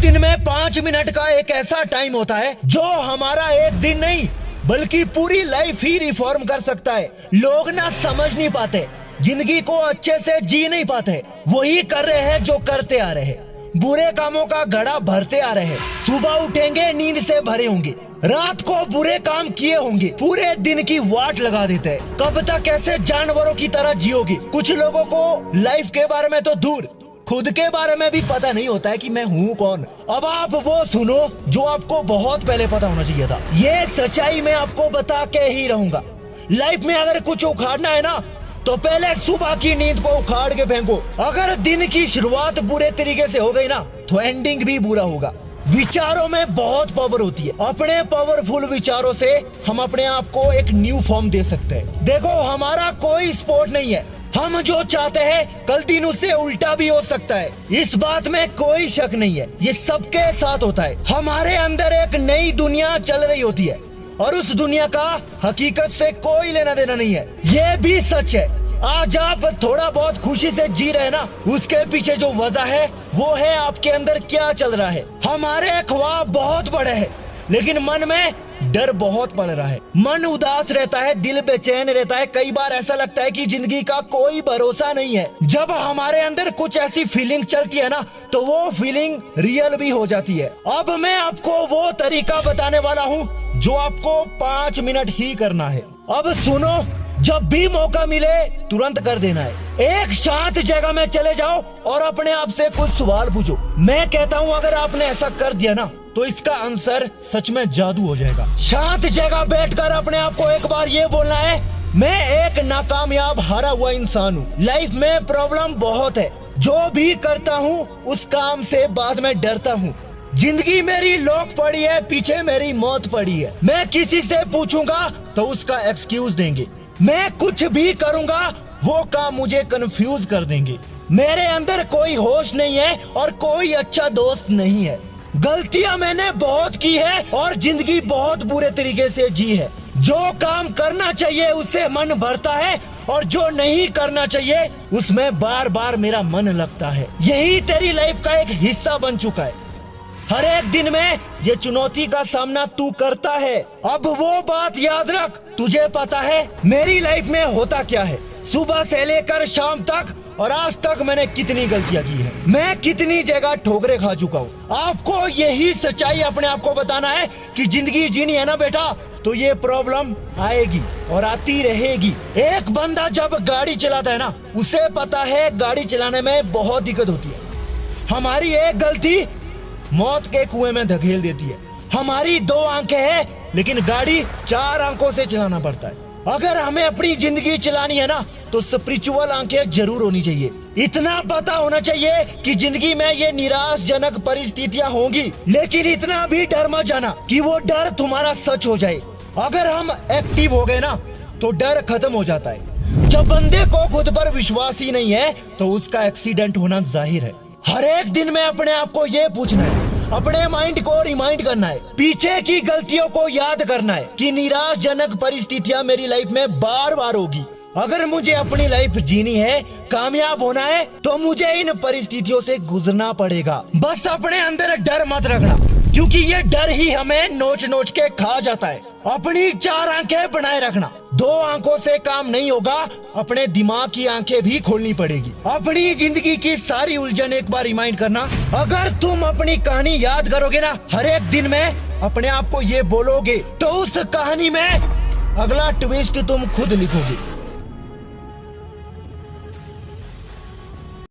दिन में 5 मिनट का एक ऐसा टाइम होता है जो हमारा एक दिन नहीं बल्कि पूरी लाइफ ही रिफॉर्म कर सकता है। लोग ना समझ नहीं पाते, जिंदगी को अच्छे से जी नहीं पाते, वही कर रहे हैं जो करते आ रहे हैं। बुरे कामों का घड़ा भरते आ रहे हैं। सुबह उठेंगे नींद से भरे होंगे, रात को बुरे काम किए होंगे, पूरे दिन की वाट लगा देते हैं। कब तक ऐसे जानवरों की तरह जियोगे? कुछ लोगों को लाइफ के बारे में तो दूर, खुद के बारे में भी पता नहीं होता है कि मैं हूँ कौन। अब आप वो सुनो जो आपको बहुत पहले पता होना चाहिए था। ये सच्चाई मैं आपको बता के ही रहूंगा। लाइफ में अगर कुछ उखाड़ना है ना तो पहले सुबह की नींद को उखाड़ के फेंको। अगर दिन की शुरुआत बुरे तरीके से हो गई ना तो एंडिंग भी बुरा होगा। विचारों में बहुत पावर होती है। अपने पावरफुल विचारों से हम अपने आप को एक न्यू फॉर्म दे सकते हैं। देखो, हमारा कोई स्पोर्ट नहीं है। हम जो चाहते हैं कल दिन उससे उल्टा भी हो सकता है, इस बात में कोई शक नहीं है। ये सबके साथ होता है। हमारे अंदर एक नई दुनिया चल रही होती है और उस दुनिया का हकीकत से कोई लेना देना नहीं है। ये भी सच है। आज आप थोड़ा बहुत खुशी से जी रहे हैं ना, उसके पीछे जो वजह है वो है आपके अंदर क्या चल रहा है। हमारे ख्वाब बहुत बड़े हैं लेकिन मन में डर बहुत पड़ रहा है। मन उदास रहता है, दिल बेचैन रहता है। कई बार ऐसा लगता है कि जिंदगी का कोई भरोसा नहीं है। जब हमारे अंदर कुछ ऐसी फीलिंग चलती है ना तो वो फीलिंग रियल भी हो जाती है। अब मैं आपको वो तरीका बताने वाला हूँ जो आपको 5 मिनट ही करना है। अब सुनो, जब भी मौका मिले तुरंत कर देना है। एक शांत जगह में चले जाओ और अपने आप से कुछ सवाल पूछो। मैं कहता हूँ अगर आपने ऐसा कर दिया ना तो इसका आंसर सच में जादू हो जाएगा। शांत जगह बैठकर अपने आप को एक बार ये बोलना है, मैं एक नाकामयाब हारा हुआ इंसान हूँ। लाइफ में प्रॉब्लम बहुत है, जो भी करता हूँ उस काम से बाद में डरता हूँ। जिंदगी मेरी लॉक पड़ी है, पीछे मेरी मौत पड़ी है। मैं किसी से पूछूंगा तो उसका एक्सक्यूज देंगे। मैं कुछ भी करूंगा वो काम मुझे कंफ्यूज कर देंगे। मेरे अंदर कोई होश नहीं है और कोई अच्छा दोस्त नहीं है। गलतियां मैंने बहुत की है और जिंदगी बहुत बुरे तरीके से जी है। जो काम करना चाहिए उससे मन भरता है और जो नहीं करना चाहिए उसमें बार बार मेरा मन लगता है। यही तेरी लाइफ का एक हिस्सा बन चुका है। हर एक दिन में ये चुनौती का सामना तू करता है। अब वो बात याद रख, तुझे पता है मेरी लाइफ में होता क्या है। सुबह से लेकर शाम तक और आज तक मैंने कितनी गलतियां की है, मैं कितनी जगह ठोकरे खा चुका हूँ। आपको यही सच्चाई अपने आप को बताना है कि जिंदगी जीनी है ना बेटा तो ये प्रॉब्लम आएगी और आती रहेगी। एक बंदा जब गाड़ी चलाता है ना उसे पता है गाड़ी चलाने में बहुत दिक्कत होती है। हमारी एक गलती मौत के कुएं में धकेल देती है। हमारी 2 आंखें हैं लेकिन गाड़ी 4 आंखों से चलाना पड़ता है। अगर हमें अपनी जिंदगी चलानी है ना तो स्पिरिचुअल आंखें जरूर होनी चाहिए। इतना पता होना चाहिए कि जिंदगी में ये निराशजनक परिस्थितियां होंगी, लेकिन इतना भी डर मत जाना कि वो डर तुम्हारा सच हो जाए। अगर हम एक्टिव हो गए ना तो डर खत्म हो जाता है। जब बंदे को खुद पर विश्वास ही नहीं है तो उसका एक्सीडेंट होना जाहिर है। हर एक दिन में अपने आप को ये पूछना है, अपने माइंड को रिमाइंड करना है, पीछे की गलतियों को याद करना है कि निराशजनक परिस्थितियां मेरी लाइफ में बार बार होगी। अगर मुझे अपनी लाइफ जीनी है, कामयाब होना है तो मुझे इन परिस्थितियों से गुजरना पड़ेगा। बस अपने अंदर डर मत रखना क्योंकि ये डर ही हमें नोच नोच के खा जाता है। अपनी 4 आंखें बनाए रखना। 2 आंखों से काम नहीं होगा, अपने दिमाग की आंखें भी खोलनी पड़ेगी। अपनी जिंदगी की सारी उलझन एक बार रिमाइंड करना। अगर तुम अपनी कहानी याद करोगे ना हर एक दिन में अपने आप को ये बोलोगे तो उस कहानी में अगला ट्विस्ट तुम खुद लिखोगे।